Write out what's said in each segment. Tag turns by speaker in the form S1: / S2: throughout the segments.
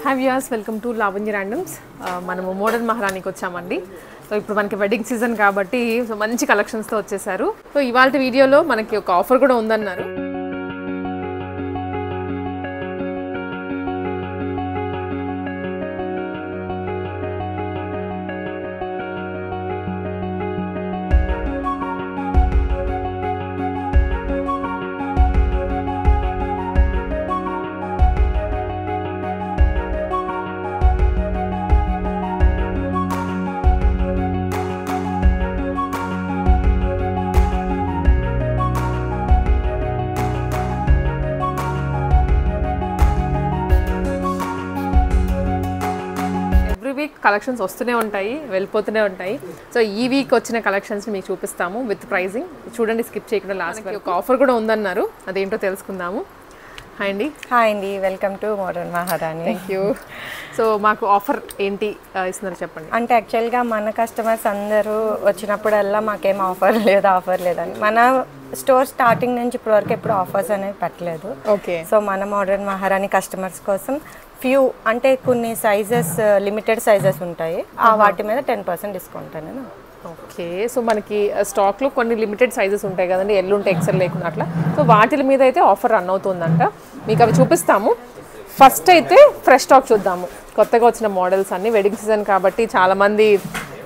S1: Hi viewers, welcome to Lavanya randoms. మనము modern మహారాణికి వచ్చామండి. So ఇప్పుడు మనకి వెడ్డింగ్ సీజన్ కాబట్టి సో మంచి కలెక్షన్స్తో వచ్చేసారు. సో ఇవాళ వీడియోలో మనకి ఒక ఆఫర్ కూడా ఉందన్నారు. వీక్ కలెక్షన్స్ వస్తూనే ఉంటాయి, వెళ్ళిపోతూనే ఉంటాయి. సో ఈ వీక్ వచ్చిన కలెక్షన్స్ని మీకు చూపిస్తాము విత్ ప్రైజింగ్. చూడండి, స్కిప్ చేయకుండా. లాస్ట్ ఒక ఆఫర్ కూడా ఉందన్నారు, అదేంటో తెలుసుకుందాము. హాయ్ అండి.
S2: హాయ్ అండి, వెల్కమ్ టు మోడర్న్ మహారాణి.
S1: Thank you. సో మాకు ఆఫర్ ఏంటి ఇస్తున్నారు చెప్పండి.
S2: అంటే యాక్చువల్గా మన కస్టమర్స్ అందరూ వచ్చినప్పుడల్లా మాకేం ఆఫర్ లేదని మన స్టోర్ స్టార్టింగ్ నుంచి ఇప్పటివరకు ఎప్పుడు ఆఫర్స్ అనేవి పెట్టలేదు.
S1: ఓకే.
S2: సో మన మోడర్న్ మహారాణి కస్టమర్స్ కోసం ఫ్యూ అంటే కొన్ని సైజెస్ లిమిటెడ్ సైజెస్ ఉంటాయి, వాటి మీద 10% డిస్కౌంట్ అనేది.
S1: ఓకే. సో మనకి స్టాక్లో కొన్ని లిమిటెడ్ సైజెస్ ఉంటాయి కదండి, ఎల్లు ఉంటే ఎక్సెల్ లేకుండా అట్లా. సో వాటి మీద అయితే ఆఫర్ రన్ అవుతుందంట, మీకు అవి చూపిస్తాము. ఫస్ట్ అయితే ఫ్రెష్ స్టాక్ చూద్దాము. కొత్తగా వచ్చిన మోడల్స్ అన్ని, వెడ్డింగ్ సీజన్ కాబట్టి చాలామంది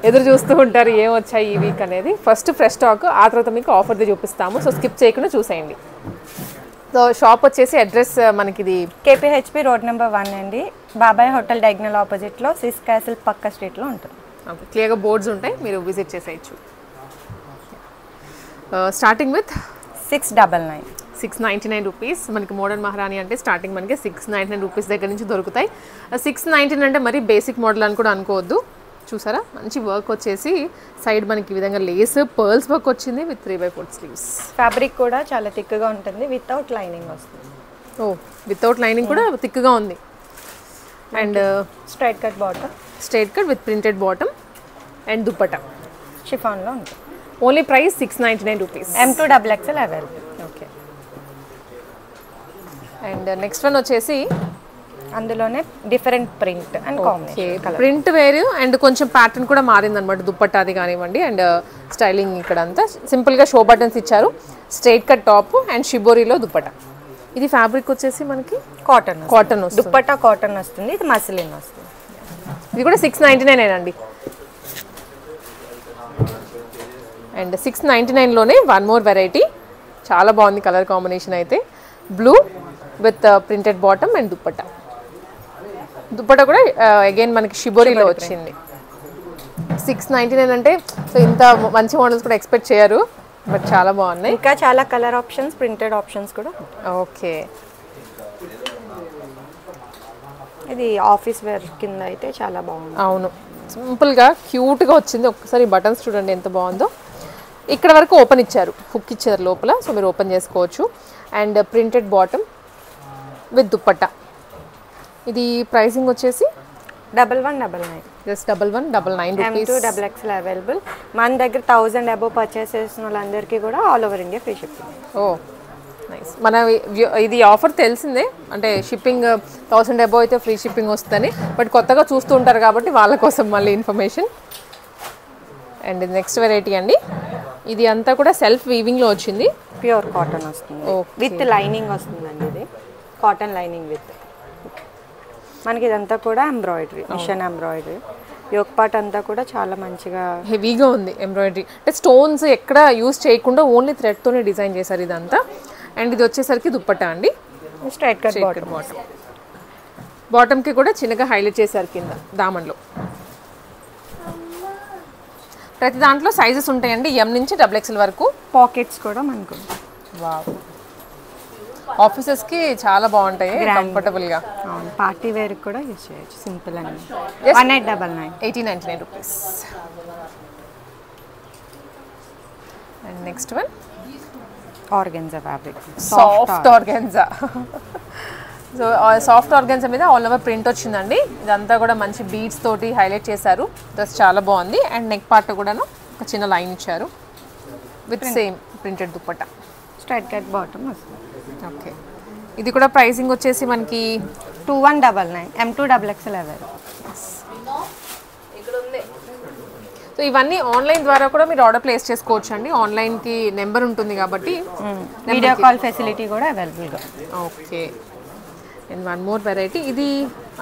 S1: ఎదురు చూస్తూ ఉంటారు ఏం వచ్చాయి ఈ వీక్ అనేది. ఫస్ట్ ఫ్రెష్ స్టాక్, ఆ తర్వాత మీకు ఆఫర్ది చూపిస్తాము. సో స్కిప్ చేయకుండా చూసేయండి. సో షాప్ వచ్చేసి అడ్రస్ మనకి ఇది
S2: కేపీహెచ్పి రోడ్ నెంబర్ 1 అండి, బాబాయ్ హోటల్ డయాగ్నల్ ఆపోజిట్లో సిస్ క్యాసిల్ పక్క స్ట్రీట్లో ఉంటుంది.
S1: క్లియర్గా బోర్డ్స్ ఉంటాయి, మీరు విజిట్ చేసేయచ్చు. Starting with
S2: 699
S1: rupees. మనకి మోడర్న్ మహారాణి అంటే స్టార్టింగ్ మనకి 699 రూపీస్ దగ్గర నుంచి దొరుకుతాయి. 619 అంటే మరి బేసిక్ మోడల్ అని కూడా అనుకోవద్దు. చూసారా, మంచి వర్క్ వచ్చేసి సైడ్ మనకి ఈ విధంగా లేస్ పర్ల్స్ వర్క్ వచ్చింది విత్ 3/4 స్లీవ్స్.
S2: ఫ్యాబ్రిక్ కూడా చాలా థిక్గా ఉంటుంది, వితౌట్ లైనింగ్ వస్తుంది.
S1: ఓ, వితౌట్ లైనింగ్ కూడా థిక్గా ఉంది. And
S2: straight cut
S1: with printed bottom and dupatta
S2: షిఫాన్లో ఉంటుంది.
S1: Only price 699 rupees.
S2: M2 XXL available.
S1: Okay. And next one వచ్చేసి
S2: అందులోనే different print and combination.
S1: Print వేరు అండ్ కొంచెం ప్యాటర్న్ కూడా మారింది అనమాట. దుప్పట్టాది కానివ్వండి అండ్ స్టైలింగ్ ఇక్కడ అంతా సింపుల్గా షో బటన్స్ ఇచ్చారు. స్ట్రైట్ కట్ టాప్ అండ్ షిబోరీలో దుప్పటా. ఇది ఫ్యాబ్రిక్ వచ్చేసి మనకి కాటన్ వస్తుంది.
S2: దుప్పటా కాటన్ వస్తుంది, ఇది మస్లిన్ వస్తుంది.
S1: ఇది కూడా 699 అండి. అండ్ 699లోనే వన్ మోర్ వెరైటీ, చాలా బాగుంది కలర్ కాంబినేషన్ అయితే. Blue with printed bottom and dupatta. Dupatta కూడా అగైన్ మనకి షిబోరీలో వచ్చింది. 699 అంటే సో ఇంత మంచి మోడల్స్ కూడా ఎక్స్పెక్ట్ చేయరు, బట్ చాలా బాగున్నాయి.
S2: ఇంకా చాలా కలర్ ఆప్షన్స్, ప్రింటెడ్ ఆప్షన్స్ కూడా.
S1: ఓకే.
S2: ఇది ఆఫీస్ వేర్ కింద అయితే చాలా బాగుంది.
S1: అవును, సింపుల్గా క్యూట్గా వచ్చింది. ఒక్కసారి బటన్స్ చూడండి ఎంత బాగుందో. ఇక్కడ వరకు ఓపెన్ ఇచ్చారు, హుక్ ఇచ్చారు లోపల, సో మీరు ఓపెన్ చేసుకోవచ్చు. And printed bottom with dupatta. ఇది ప్రైసింగ్ వచ్చేసి
S2: 1199.
S1: Just 1199 rupees.
S2: M2 XXL available. మన దగ్గర 1000 అబోవ్ పర్చేస్ చేసిన వాళ్ళందరికీ కూడా all over India free shipping.
S1: Oh nice. మన ఇది ఆఫర్ తెలిసిందే, అంటే షిప్పింగ్ 1000 అబోవ్ అయితే ఫ్రీ షిప్పింగ్ వస్తుందని, బట్ కొత్తగా చూస్తూ ఉంటారు కాబట్టి వాళ్ళ కోసం మళ్ళీ ఇన్ఫర్మేషన్. అండ్ నెక్స్ట్ వెరైటీ అండి, ఇది అంతా కూడా సెల్ఫ్ వీవింగ్లో వచ్చింది.
S2: ప్యూర్ కాటన్ వస్తుంది, విత్ లైనింగ్ వస్తుందండి. ఇది కాటన్ లైనింగ్ విత్ మనకి ఇదంతా కూడా embroidery, machine embroidery. Yoke part అంతా కూడా చాలా మంచిగా
S1: హెవీగా ఉంది ఎంబ్రాయిడరీ. అంటే స్టోన్స్ ఎక్కడ యూజ్ చేయకుండా ఓన్లీ థ్రెడ్తోనే డిజైన్ చేశారు ఇదంతా. అండ్ ఇది వచ్చేసరికి దుప్పట్టా అండి,
S2: స్ట్రైట్ కట్ బాటమ్.
S1: బాటమ్కి కూడా చిన్నగా హైలైట్ చేశారు కింద దామన్లో. ప్రతి దాంట్లో సైజెస్ ఉంటాయండి, M నుంచి XXL వరకు.
S2: పాకెట్స్ కూడా మనకు
S1: వావ్, ఆఫీసెస్కి చాలా బాగుంటాయి, కంఫర్టబుల్గా.
S2: పార్టీ వేర్ కూడా యూజ్ చేయొచ్చు, సింపుల్ అండి. 1899
S1: rupees. And next one
S2: organza fabric,
S1: soft organza. So soft organza మీద ఆల్ ఓవర్ ప్రింట్ వచ్చిందండి. ఇదంతా కూడా మంచి బీడ్స్ తోటి హైలైట్ చేశారు, డ్రెస్ చాలా బాగుంది. అండ్ నెక్ పార్ట్ కూడాను ఒక చిన్న లైన్ ఇచ్చారు with same printed dupatta.
S2: Straight cut bottom వస్తుంది.
S1: ఓకే. ఇది కూడా ప్రైసింగ్ వచ్చేసి మనకి
S2: 2199 M2XXL అవైలబుల్.
S1: సో ఇవన్నీ ఆన్లైన్ ద్వారా కూడా మీరు ఆర్డర్ ప్లేస్ చేసుకోవచ్చు అండి. ఆన్లైన్కి నెంబర్ ఉంటుంది కాబట్టి
S2: వీడియో కాల్ ఫెసిలిటీ కూడా అవైలబుల్గా.
S1: Okay. And one more variety, ఇది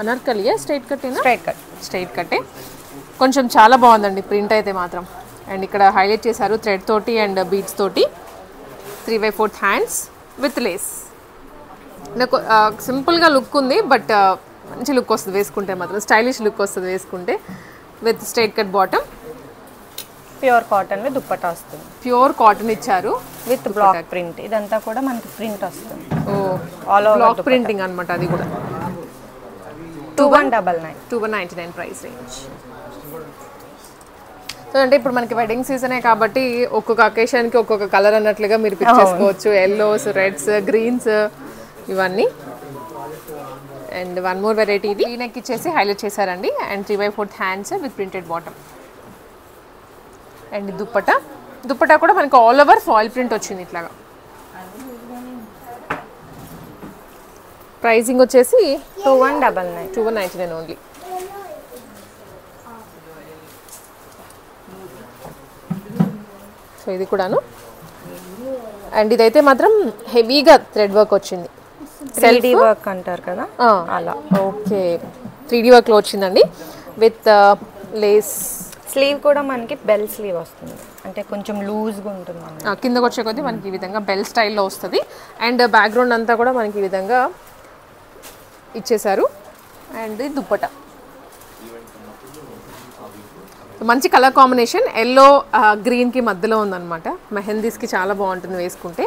S1: అనార్కలియా స్ట్రైట్ కట్టేనా? స్ట్రైట్ కట్టే. కొంచెం చాలా బాగుందండి ప్రింట్ అయితే మాత్రం. అండ్ ఇక్కడ హైలైట్ చేశారు థ్రెడ్ తోటి అండ్ బీడ్స్ తోటి. 3/4 హ్యాండ్స్ విత్ లేస్. నాకు సింపుల్గా లుక్ ఉంది, బట్ మంచి లుక్ వస్తుంది వేసుకుంటే మాత్రం. స్టైలిష్ లుక్ వస్తుంది వేసుకుంటే. With straight cut bottom.
S2: Pure cotton with dupatta వస్తుంది.
S1: ప్యూర్ కాటన్ ఇచ్చారు
S2: విత్ బ్లాక్ ప్రింట్. ఇదంతా కూడా మనకి ప్రింట్ వస్తుంది.
S1: ఆల్ ఓవర్ బ్లాక్ ప్రింటింగ్ అన్నమాట. అది కూడా
S2: 2199
S1: ప్రైస్ రేంజ్. సో అంటే ఇప్పుడు మనకి వెడ్డింగ్ సీజనే కాబట్టి ఒక్కొక్క అకేషన్కి ఒక్కొక్క కలర్ అన్నట్లుగా మీరు పిక్ చేసుకోవచ్చు. ఎల్లోస్, రెడ్స్, గ్రీన్స్ ఇవన్నీ. అండ్ వన్ మోర్ వెరైటీ, ఇది నెక్ ఇచ్చేసి హైలైట్ చేశారండి. And 3/4 hands with printed bottom. And dupatta కూడా మనకి ఆల్ ఓవర్ ఫాయిల్ ప్రింట్ వచ్చింది ఇట్లాగా. ప్రైసింగ్ వచ్చేసి 2199 ఓన్లీ. సో ఇది కూడాను. అండ్ ఇదైతే మాత్రం హెవీగా థ్రెడ్ వర్క్ వచ్చింది.
S2: 3D వర్క్ అంటారు కదా అలా.
S1: ఓకే, 3D వర్క్లో వచ్చిందండి విత్ లేస్.
S2: స్లీవ్ కూడా మనకి బెల్ స్లీవ్ వస్తుంది, అంటే కొంచెం లూజ్గా ఉంటుంది.
S1: కిందకి వచ్చే కొద్దీ మనకి ఈ విధంగా బెల్ స్టైల్లో వస్తుంది. అండ్ బ్యాక్గ్రౌండ్ అంతా కూడా మనకి ఈ విధంగా ఇచ్చేసారు. అండ్ దుప్పటా మంచి కలర్ కాంబినేషన్, ఎల్లో గ్రీన్కి మధ్యలో ఉందన్నమాట. మెహందీస్కి చాలా బాగుంటుంది వేసుకుంటే.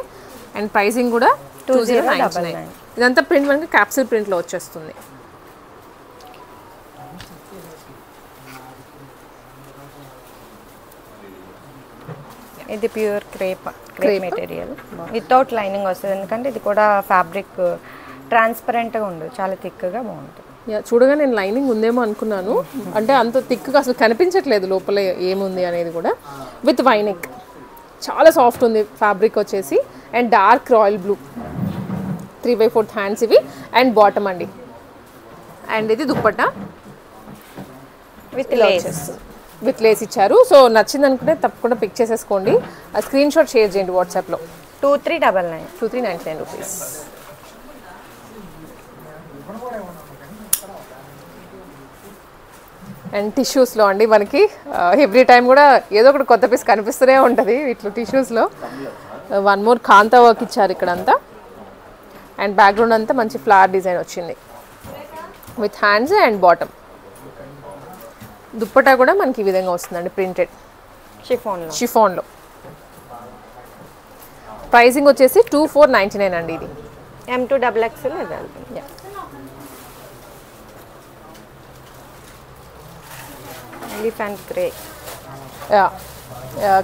S1: అండ్ ప్రైసింగ్ కూడా 2099. ఇదంతా ప్రింట్ మనకి క్యాప్సూల్ ప్రింట్లో వచ్చేస్తుంది.
S2: ఇది pure crepe material without lining వస్తుంది. ఎందుకంటే ఇది కూడా ఫ్యాబ్రిక్ ట్రాన్స్పరెంట్గా ఉండదు, చాలా థిక్గా బాగుంటుంది.
S1: చూడగా నేను లైనింగ్ ఉందేమో అనుకున్నాను, అంటే అంత థిక్గా అసలు కనిపించట్లేదు లోపల ఏముంది అనేది కూడా. విత్ వైనెక్ చాలా సాఫ్ట్ ఉంది ఫ్యాబ్రిక్ వచ్చేసి. And dark royal blue 3/4 hands ఇవి. అండ్ బాటమ్ అండి. అండ్ ఇది దుప్పట్టా విత్ లేస్ ఇచ్చారు. సో నచ్చింది అనుకుంటే తప్పకుండా పిక్ చేసేసుకోండి. ఆ స్క్రీన్ షాట్ షేర్ చేయండి వాట్సాప్లో.
S2: 2399
S1: రూపీస్. అండ్ టిష్యూస్లో అండి మనకి ఎవ్రీ టైం కూడా ఏదో ఒకటి కొత్త పీస్ కనిపిస్తూనే ఉంటుంది ఇట్లా టిష్యూస్లో. వన్ మోర్ కాంతా వర్క్ ఇచ్చారు ఇక్కడంతా. అండ్ బ్యాక్గ్రౌండ్ అంతా మంచి ఫ్లవర్ డిజైన్ వచ్చింది with hands and bottom. Dupatta కూడా మనకి ఈ విధంగా వస్తుందండి ప్రింటెడ్ షిఫాన్లో. ప్రైసింగ్ వచ్చేసి 2499 అండి. ఇది
S2: M2XXL. ఎలిఫెంట్ గ్రే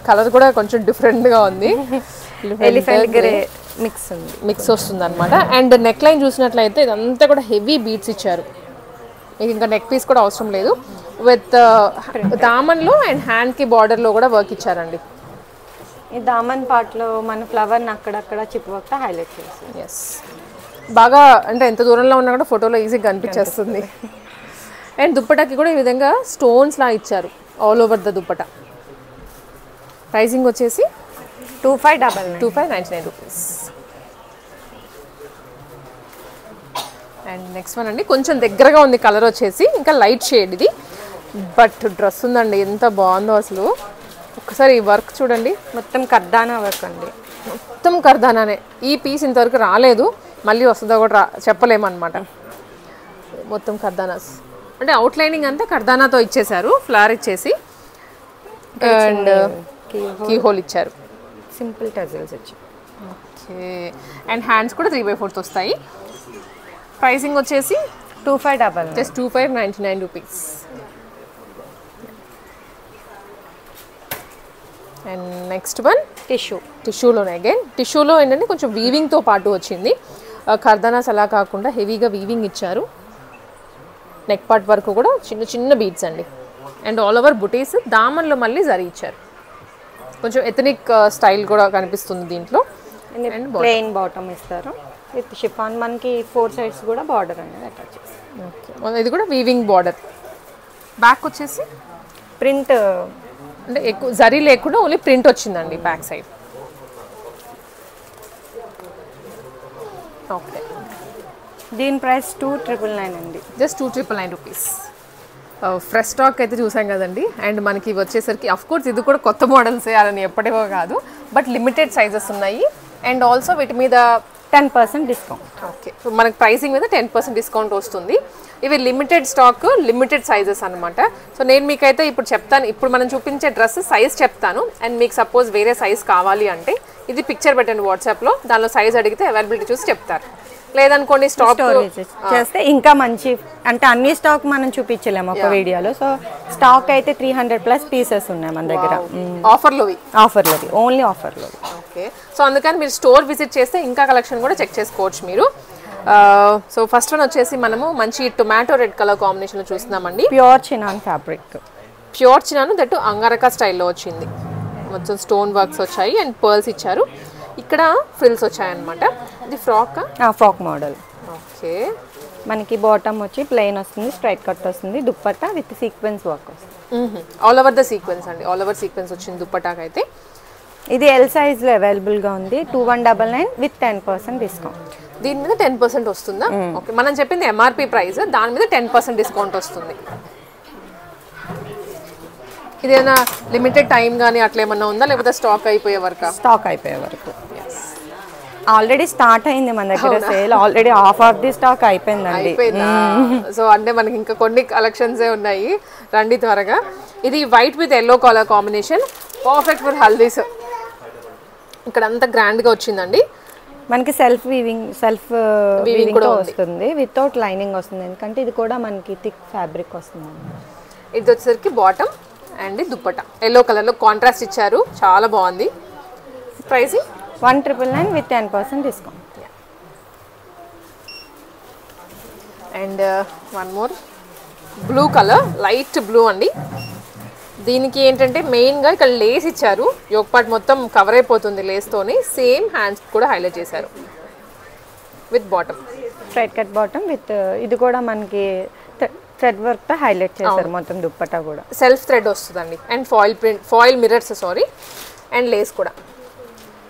S1: కలర్ కూడా కొంచెం డిఫరెంట్గా ఉంది.
S2: ఎలిఫెంట్ గ్రే
S1: మిక్స్ వస్తుంది అనమాట. అండ్ నెక్ లైన్ చూసినట్లయితే ఇదంతా కూడా హెవీ బీట్స్ ఇచ్చారు. మీకు ఇంకా నెక్ పీస్ కూడా అవసరం లేదు. విత్ దామన్లో అండ్ హ్యాండ్కి బార్డర్లో కూడా వర్క్ ఇచ్చారండి.
S2: ఈ దామన్ పార్ట్లో మన ఫ్లవర్ని అక్కడక్కడ చిప్ వర్క్తో హైలైట్ చేస్తుంది.
S1: ఎస్, బాగా అంటే ఎంత దూరంలో ఉన్నా కూడా ఫోటోలో ఈజీగా కనిపించేస్తుంది. అండ్ దుప్పటాకి కూడా ఈ విధంగా స్టోన్స్ లా ఇచ్చారు all over the dupatta. Pricing వచ్చేసి 2599 రూపీస్. అండ్ నెక్స్ట్ వన్ అండి, కొంచెం దగ్గరగా ఉంది కలర్ వచ్చేసి, ఇంకా లైట్ షేడ్ ఇది. బట్ డ్రెస్ ఉందండి ఎంత బాగుందో అసలు. ఒకసారి ఈ వర్క్ చూడండి,
S2: మొత్తం కర్దానా వర్క్ అండి.
S1: మొత్తం కర్దానానే. ఈ పీస్ ఇంతవరకు రాలేదు, మళ్ళీ వస్తుందో కూడా చెప్పలేమన్నమాట. మొత్తం కర్దానాస్ అంటే అవుట్లైనింగ్ అంతా కర్దానాతో ఇచ్చేసారు, ఫ్లవర్ ఇచ్చేసి. అండ్ కీ హోల్ ఇచ్చారు,
S2: సింపుల్ టజల్స్ ఇచ్చారు.
S1: ఓకే. అండ్ హ్యాండ్స్ కూడా 3/4 వస్తాయి. ప్రైసింగ్ వచ్చేసి
S2: 2599,
S1: just 2599 rupees. And next one టిష్యూలోనే అగైన్. టిష్యూలో ఏంటంటే కొంచెం వీవింగ్తో పాటు వచ్చింది. కర్దానాస్ అలా కాకుండా హెవీగా వీవింగ్ ఇచ్చారు. నెక్ పార్ట్ వరకు కూడా చిన్న చిన్న బీడ్స్ అండి. అండ్ ఆల్ ఓవర్ బుటీస్. దామన్లో మళ్ళీ జరీ ఇచ్చారు. కొంచెం ఎథనిక్ స్టైల్ కూడా కనిపిస్తుంది దీంట్లో.
S2: అండ్ ప్లెయిన్ బాటమ్ ఇస్తారు విత్ షిఫాన్. మనకి 4 సైడ్స్ కూడా బార్డర్ అనేది అటాచ్ చేస్తాం.
S1: ఓకే, ఇది కూడా వీవింగ్ బార్డర్. బ్యాక్ వచ్చేసి
S2: ప్రింట్
S1: అంటే ఎక్కువ జరీ లేకుండా ఓన్లీ ప్రింట్ వచ్చిందండి బ్యాక్ సైడ్. ఓకే,
S2: దీని ప్రైస్ 2,999 అండి.
S1: Just 2,999 rupees. ఫ్రెష్ స్టాక్ అయితే చూసాం కదండి. అండ్ మనకి ఇవి వచ్చేసరికి అఫ్ కోర్స్ ఇది కూడా కొత్త మోడల్సే, అదని ఎప్పటివో కాదు, బట్ లిమిటెడ్ సైజెస్ ఉన్నాయి. అండ్ ఆల్సో వీటి మీద
S2: 10% డిస్కౌంట్.
S1: ఓకే, సో మనకి ప్రైసింగ్ మీద 10% డిస్కౌంట్ వస్తుంది. ఇవి లిమిటెడ్ స్టాక్, లిమిటెడ్ సైజెస్ అనమాట. సో నేను మీకైతే ఇప్పుడు చెప్తాను, ఇప్పుడు మనం చూపించే డ్రెస్ సైజ్ చెప్తాను. అండ్ మీకు సపోజ్ వేరే సైజ్ కావాలి అంటే ఇది పిక్చర్ పెట్టండి వాట్సాప్లో, దానిలో సైజ్ అడిగితే అవైలబిలిటీ చూసి చెప్తారు. లేదనుకోండి స్టాక్
S2: చేస్తే ఇంకా మంచి, అంటే అన్ని స్టాక్ మనం చూపించలేము ఒక వీడియోలో. సో స్టాక్ అయితే 300+ పీసెస్ ఉన్నాయి మన దగ్గర.
S1: ఆఫర్లోవి
S2: ఓన్లీ ఆఫర్లో.
S1: ఓకే, సో అందుకని మీరు స్టోర్ విజిట్ చేస్తే ఇంకా కలెక్షన్ కూడా చెక్ చేసుకోవచ్చు మీరు. సో ఫస్ట్ వన్ వచ్చేసి మనము మంచి టొమాటో రెడ్ కలర్ కాంబినేషన్లో చూస్తున్నామండి.
S2: Pure chinon fabric.
S1: Pure chinon that angrakha స్టైల్లో వచ్చింది. మొత్తం స్టోన్ వర్క్స్ వచ్చాయి అండ్ పర్ల్స్ ఇచ్చారు. ఇక్కడ ఫ్రిల్స్ వచ్చాయన్నమాట. ఇది ఫ్రాక్
S2: మోడల్.
S1: ఓకే,
S2: మనకి బాటమ్ వచ్చి ప్లెయిన్ వస్తుంది, స్ట్రైట్ కట్ వస్తుంది, దుప్పట్టా విత్ సీక్వెన్స్ వర్క్ వస్తుంది.
S1: ఆల్ ఓవర్ ద సీక్వెన్స్ అండి, ఆల్ ఓవర్ సీక్వెన్స్ వచ్చింది దుప్పటాకి అయితే.
S2: ఇది ఎల్ సైజ్లో అవైలబుల్గా ఉంది. 2,199 విత్ 10% డిస్కౌంట్.
S1: దీని మీద 10% వస్తుందా? ఓకే, మనం చెప్పింది ఎంఆర్పి ప్రైస్, దాని మీద 10% డిస్కౌంట్ వస్తుంది. ఇదేనా లిమిటెడ్ టైం కానీ అట్లా ఏమన్నా ఉందా, లేకపోతే స్టాక్ అయిపోయే వరకు?
S2: స్టాక్ అయిపోయే వరకు. ఆల్రెడీ స్టార్ట్ అయింది మన దగ్గర sale. Already half of the stock అయిపోయిందండి.
S1: సో అంటే మనకి ఇంకా కొన్ని కలెక్షన్సే ఉన్నాయి, రండి త్వరగా. ఇది white with yellow colour combination, perfect for haldis. ఇక్కడ అంతా గ్రాండ్గా వచ్చిందండి.
S2: మనకి సెల్ఫ్ వీవింగ్ కూడా వస్తుంది, వితౌట్ లైనింగ్ వస్తుంది. ఎందుకంటే ఇది కూడా మనకి థిక్ ఫ్యాబ్రిక్ వస్తుంది.
S1: ఇది వచ్చేసరికి బాటమ్ అండ్ దుప్పట ఎల్లో కలర్లో కాంట్రాస్ట్ ఇచ్చారు, చాలా బాగుంది. Pricing
S2: 1,999 with 10% discount.
S1: And one more blue colour, light blue అండి. దీనికి ఏంటంటే మెయిన్గా ఇక్కడ లేస్ ఇచ్చారు, యోక్ పార్ట్ మొత్తం కవర్ అయిపోతుంది లేస్తోని. సేమ్ హ్యాండ్స్ కూడా హైలైట్ చేశారు with bottom,
S2: straight cut bottom with ఇది కూడా మనకి థ్రెడ్ వర్క్ తో హైలైట్ చేశారు మొత్తం దుప్పట్టా కూడా.
S1: సెల్ఫ్ థ్రెడ్ వస్తుందండి and foil mirrors and Lay's కూడా.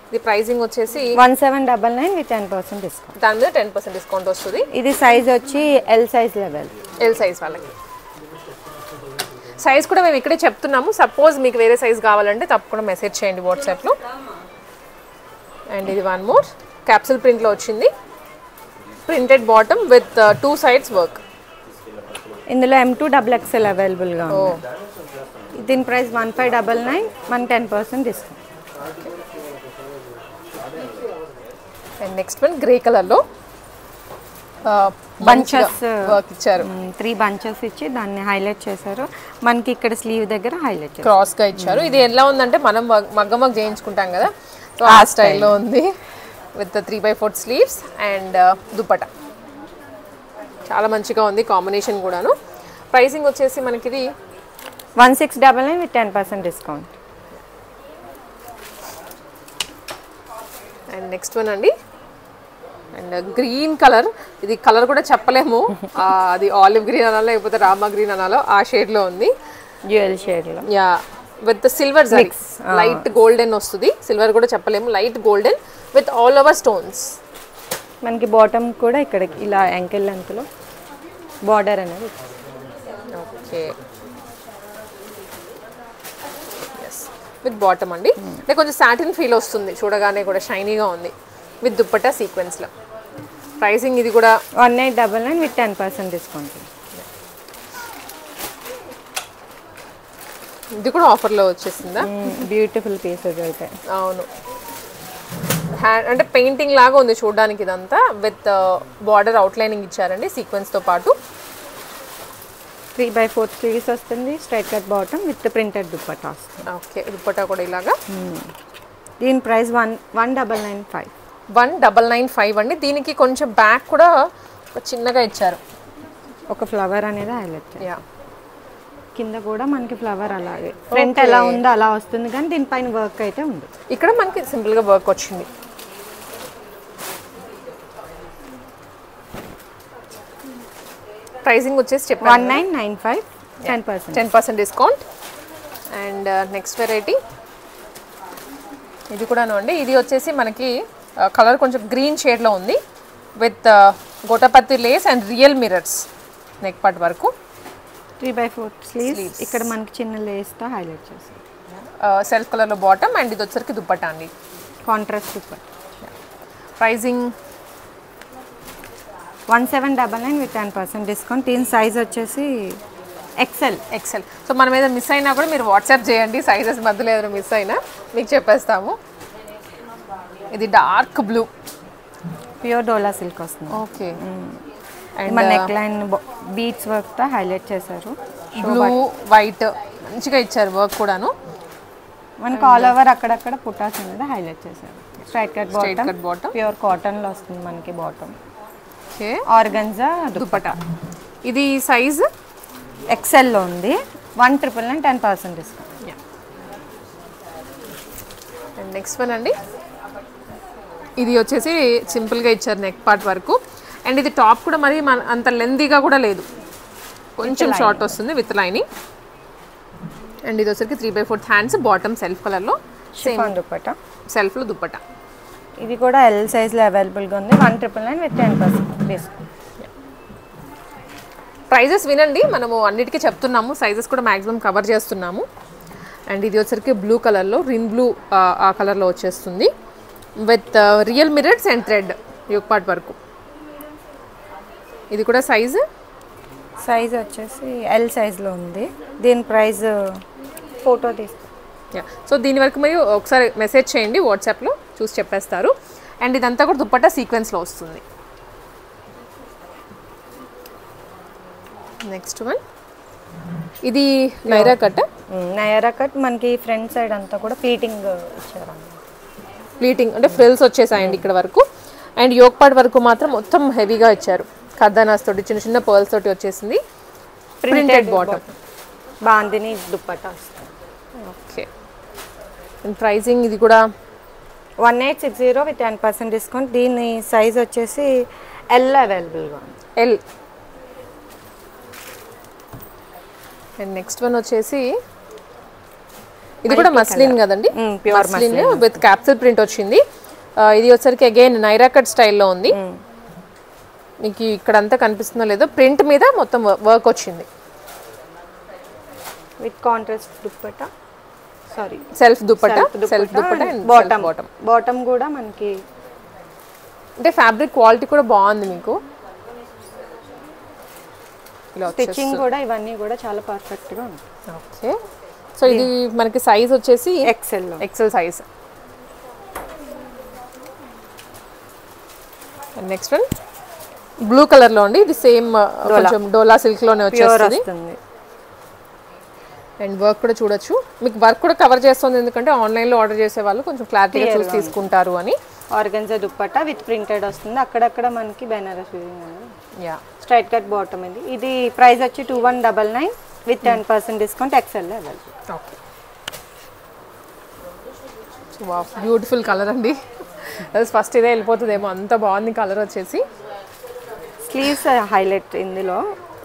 S1: ఇది ప్రైసింగ్ వచ్చేసి
S2: 1,799 విత్ 10% డిస్కౌంట్.
S1: దాని మీద 10% డిస్కౌంట్ వస్తుంది.
S2: ఇది సైజ్ వచ్చి L size level,
S1: L size వాళ్ళకి. సైజ్ కూడా మేము ఇక్కడే చెప్తున్నాము, సపోజ్ మీకు వేరే సైజ్ కావాలంటే తప్పకుండా మెసేజ్ చేయండి వాట్సాప్లో. అండ్ ఇది వన్ మోర్ క్యాప్సూల్ ప్రింట్లో వచ్చింది, printed bottom with 2 sides work.
S2: ఇందులో M2 XXL అవైలబుల్గా ఉంది. దీని price 1,599, 10% discount.
S1: And next one grey కలర్లో
S2: బంచెస్
S1: వర్క్ ఇచ్చారు,
S2: 3 bunches ఇచ్చి దాన్ని హైలైట్ చేశారు. మనకి ఇక్కడ స్లీవ్ దగ్గర హైలైట్
S1: క్రాస్గా ఇచ్చారు. ఇది ఎలా ఉందంటే మనం మగ్గ చేయించుకుంటాం కదా, సో ఆ స్టైల్లో ఉంది విత్ 3/4 స్లీవ్స్ అండ్ దుప్పట. చాలా మంచిగా ఉంది కాంబినేషన్ కూడాను. ప్రైసింగ్ వచ్చేసి మనకి ఇది
S2: 1,699 with 10% discount.
S1: And next one అండి, అండ్ గ్రీన్ కలర్. ఇది కలర్ కూడా చెప్పలేము, అది ఆలివ్ గ్రీన్ అనాలో లేకపోతే రామా గ్రీన్ అనాలో, ఆ షేడ్లో ఉంది.
S2: డ్యూయల్ షేడ్లో,
S1: yeah, with silver light golden వస్తుంది. సిల్వర్ కూడా చెప్పలేము, light golden with all over stones.
S2: మనకి బాటమ్ కూడా ఇక్కడ ఇలా యాంకిల్ లెంత్లో బార్డర్ అనేది.
S1: ఓకే, విత్ బాటమ్ అండి. అంటే కొంచెం సాటిన్ ఫీల్ వస్తుంది చూడగానే, కూడా షైనీగా ఉంది విత్ దుప్పట్టా సీక్వెన్స్లో. ప్రైసింగ్ ఇది కూడా
S2: 1,899 విత్ 10% డిస్కౌంట్.
S1: ఇది కూడా ఆఫర్లో వచ్చేసిందా?
S2: బ్యూటిఫుల్ పీసెస్ అయితే.
S1: అవును, అంటే పెయింటింగ్ లాగా ఉంది చూడడానికి. ఇదంతా విత్ బార్డర్ అవుట్లైనింగ్ ఇచ్చారండి సీక్వెన్స్తో పాటు.
S2: 3/4 స్లీవ్స్ వస్తుంది, straight cut bottom with printed dupatta వస్తుంది.
S1: ఓకే, దుప్పట్టా కూడా ఇలాగా.
S2: దీని ప్రైస్ 1,195.
S1: 1,995 అండి. దీనికి కొంచెం బ్యాక్ కూడా చిన్నగా ఇచ్చారు,
S2: ఒక ఫ్లవర్ అనేది హైలైట్.
S1: యా,
S2: కింద కూడా మనకి ఫ్లవర్ అలాగే, ఫ్రంట్ ఎలా ఉందో అలా వస్తుంది, కానీ దీనిపైన వర్క్ అయితే ఉంది.
S1: ఇక్కడ మనకి సింపుల్గా వర్క్ వచ్చింది. ప్రైసింగ్ వచ్చేసి చెప్పండి
S2: 1995 10%.
S1: 10% డిస్కౌంట్. అండ్ నెక్స్ట్ వెరైటీ ఇది కూడాను అండి. ఇది వచ్చేసి మనకి కలర్ కొంచెం గ్రీన్ షేడ్లో ఉంది విత్ గోటపత్తి lace and real mirrors neck part వరకు.
S2: 3/4 స్లీవ్స్. ఇక్కడ మనకి చిన్న లేస్తో హైలైట్ చేస్తారు.
S1: సెల్ఫ్ కలర్లో బాటమ్ అండ్ ఇది వచ్చరికి దుప్పట్టా అండి,
S2: contrast dupatta.
S1: Pricing
S2: 1799 with 10% discount. దీని సైజ్ వచ్చేసి ఎక్సెల్.
S1: సో మనం ఏదైనా మిస్ అయినా కూడా మీరు వాట్సాప్ చేయండి, సైజెస్ మధ్యలో ఏదైనా మిస్ అయినా మీకు చెప్పేస్తాము. ఇది డార్క్ బ్లూ
S2: ప్యూర్ డోలా సిల్క్ వస్తుంది.
S1: ఓకే.
S2: అండ్ మన నెక్ లైన్ బీడ్స్ వర్క్తో హైలైట్ చేశారు.
S1: బ్లూ వైట్ మంచిగా ఇచ్చారు వర్క్ కూడాను.
S2: మనకు ఆల్ ఓవర్ అక్కడక్కడ పుటాస్ అనేది హైలైట్ చేశారు. స్ట్రైట్ కట్ బాటమ్ ప్యూర్ కాటన్లో వస్తుంది మనకి బాటమ్.
S1: ఓకే.
S2: ఆర్గన్జా
S1: దుపట్టా. ఇది సైజ్
S2: ఎక్సెల్లో ఉంది. 1999 10% డిస్కౌంట్.
S1: అండ్ నెక్స్ట్ వన్ అండి, ఇది వచ్చేసి సింపుల్గా ఇచ్చారు నెక్ పార్ట్ వరకు. అండ్ ఇది టాప్ కూడా మరి అంత లెందీగా కూడా లేదు, కొంచెం షార్ట్ వస్తుంది విత్ లైనింగ్. అండ్ ఇది వచ్చరికి 3/4 హ్యాండ్స్, బాటమ్ సెల్ఫ్ కలర్లో
S2: షిఫాన్ దుపట్టా,
S1: సెల్ఫ్లో దుపట్టా.
S2: ఇది కూడా ఎల్ సైజ్లో అవైలబుల్గా ఉంది. 1999 విత్ 10% డిస్కౌంట్.
S1: ప్రైజెస్ వినండి, మనము అన్నిటికీ చెప్తున్నాము, సైజెస్ కూడా మ్యాక్సిమం కవర్ చేస్తున్నాము. అండ్ ఇది వచ్చరికి బ్లూ కలర్లో రిన్ బ్లూ ఆ కలర్లో వచ్చేస్తుంది with real mirrors and thread yoke part వరకు. ఇది కూడా సైజ్
S2: వచ్చేసి ఎల్ సైజ్లో ఉంది. దీని ప్రైస్ ఫోటో తీస్తాం.
S1: సో దీని వరకు మీరు ఒకసారి మెసేజ్ చేయండి, వాట్సాప్లో చూసి చెప్పేస్తారు. అండ్ ఇదంతా కూడా దుప్పట్టా సీక్వెన్స్లో వస్తుంది. నెక్స్ట్ వన్ ఇది నైరా కట్
S2: మనకి ఫ్రంట్ సైడ్ అంతా కూడా ప్లీటింగ్ ఇచ్చారు.
S1: ప్లీటింగ్ అంటే ఫ్రిల్స్ వచ్చేసాయండి ఇక్కడ వరకు. అండ్ యోక్ పార్ట్ వరకు మాత్రం మొత్తం హెవీగా ఇచ్చారు. ఖర్దానాస్ తోటి చిన్న చిన్న పర్ల్స్ తోటి వచ్చేసింది. Printed bottom,
S2: bandhani dupatta.
S1: Okay. And pricing ఇది కూడా
S2: 1860 విత్ 10% డిస్కౌంట్. దీని సైజ్ వచ్చేసి ఎల్ అవైలబుల్గా ఉంది.
S1: ఎల్. అండ్ నెక్స్ట్ వన్ వచ్చేసి ఇది కూడా మస్లిన్ కదండి,
S2: pure
S1: muslin with capsule print వచ్చింది. ఇది వచ్చరికి అగైన్ నైరా కట్ స్టైల్లో ఉంది. మీకు ఇక్కడ అంతా కనిపిస్తుందో లేదో, ప్రింట్ మీద మొత్తం వర్క్ వచ్చింది
S2: with contrast dupatta. Sorry,
S1: self dupatta and
S2: bottom కూడా మనకి
S1: అంటే ఫ్యాబ్రిక్ క్వాలిటీ కూడా బాగుంది. మీకు
S2: స్టిచ్చింగ్ కూడా ఇవన్నీ కూడా చాలా పర్ఫెక్ట్గా ఉంది.
S1: ఓకే. సో ఇది మనకి సైజ్ వచ్చేసి XL size. Next one blue కలర్లో అండి. ఇది సేమ్ కొంచెం డోలా సిల్క్లోనే వచ్చేస్తుంది. అండ్ వర్క్ కూడా చూడొచ్చు, మీకు వర్క్ కూడా కవర్ చేస్తుంది, ఎందుకంటే ఆన్లైన్లో ఆర్డర్ చేసే వాళ్ళు కొంచెం క్లారిటీగా చూసి తీసుకుంటారు అని.
S2: ఆర్గన్జా దుపట్టా విత్ ప్రింటెడ్ వస్తుంది. అక్కడక్కడ మనకి బెనారస్ వీవింగ్ అండి. స్ట్రైట్ కట్ బాటమ్ ఇది. ఇది ప్రైస్ వచ్చి 2199 with 10% discount. XL available.
S1: Okay. Beautiful colour అండి. ఫస్ట్ ఇదే వెళ్ళిపోతుందేమో, అంత బాగుంది కలర్ వచ్చేసి.
S2: స్లీవ్స్ హైలైట్ ఇందులో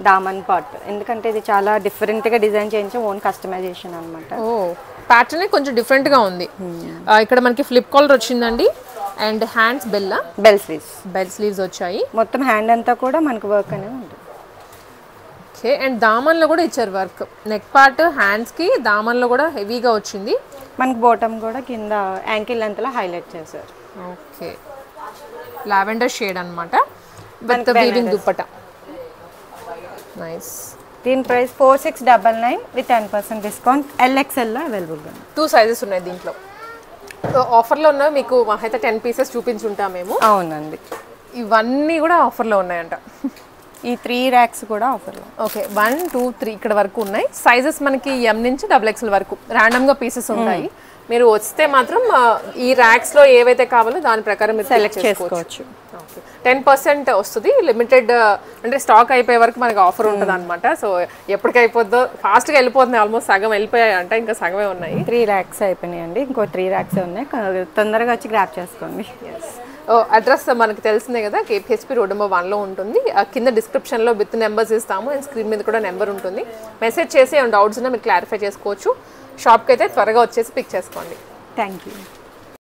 S2: దామన్ పార్ట్, ఎందుకంటే ఇది చాలా డిఫరెంట్గా డిజైన్ చేయించి ఓన్ కస్టమైజేషన్ అనమాట.
S1: ఓ, ప్యాటర్న్ కొంచెం డిఫరెంట్గా ఉంది. ఇక్కడ మనకి ఫ్లిప్ కాలర్ వచ్చిందండి. అండ్ హ్యాండ్స్ బెల్ స్లీవ్స్ వచ్చాయి.
S2: మొత్తం హ్యాండ్ అంతా కూడా మనకు వర్క్ అనేది ఉంటుంది.
S1: ఓకే. అండ్ దామన్లో కూడా ఇచ్చారు వర్క్. నెక్ పార్ట్ హ్యాండ్స్కి దామన్లో కూడా హెవీగా వచ్చింది.
S2: మనకి బాటమ్ కూడా కింద యాంకిల్ లెంత్లో హైలైట్ చేశారు.
S1: ఓకే. లావెండర్ షేడ్ అనమాట విత్ వీవింగ్ దుపట్టా. నైస్.
S2: దీని ప్రైస్ 4699 విత్ 10% డిస్కౌంట్. ఎల్ఎక్స్ఎల్లో అవైలబుల్గా.
S1: 2 సైజెస్ ఉన్నాయి దీంట్లో. ఆఫర్లో ఉన్నాయి, మీకు అయితే 10 పీసెస్ చూపించుంటాం మేము.
S2: అవునండి,
S1: ఇవన్నీ కూడా ఆఫర్లో ఉన్నాయంట.
S2: ఈ 3 ర్యాక్స్ కూడా ఆఫర్లో.
S1: ఓకే. 1 2 3 ఇక్కడ వరకు ఉన్నాయి. సైజెస్ మనకి M నుంచి XXL వరకు ర్యాండమ్గా పీసెస్ ఉంటాయి. మీరు వస్తే మాత్రం ఈ ర్యాక్స్లో ఏవైతే కావాలో దాని ప్రకారం మీరు
S2: సెలెక్ట్ చేసుకోవచ్చు.
S1: 10% వస్తుంది. లిమిటెడ్ అంటే స్టాక్ అయిపోయే వరకు మనకి ఆఫర్ ఉంటుంది అనమాట. సో ఎప్పటికి అయిపోద్దో, ఫాస్ట్గా వెళ్ళిపోతుంది. ఆల్మోస్ట్ సగం వెళ్ళిపోయాయి అంట, ఇంకా సగమే ఉన్నాయి.
S2: 3 ర్యాక్స్ అయిపోయినాయి అండి, ఇంకో 3 ర్యాక్స్ ఉన్నాయి. తొందరగా వచ్చి గ్రాప్ చేసుకోండి.
S1: అడ్రస్ మనకి తెలిసిందే కదా, KPHP రోడ్ నెంబర్ 1లో ఉంటుంది. కింద డిస్క్రిప్షన్లో విత్ నెంబర్స్ ఇస్తాము అండ్ స్క్రీన్ మీద కూడా నెంబర్ ఉంటుంది. మెసేజ్ చేసి ఏమైనా డౌట్స్ ఉన్నా మీరు క్లారిఫై చేసుకోవచ్చు. షాప్కి అయితే త్వరగా వచ్చేసి పిక్ చేసుకోండి.
S2: Thank you.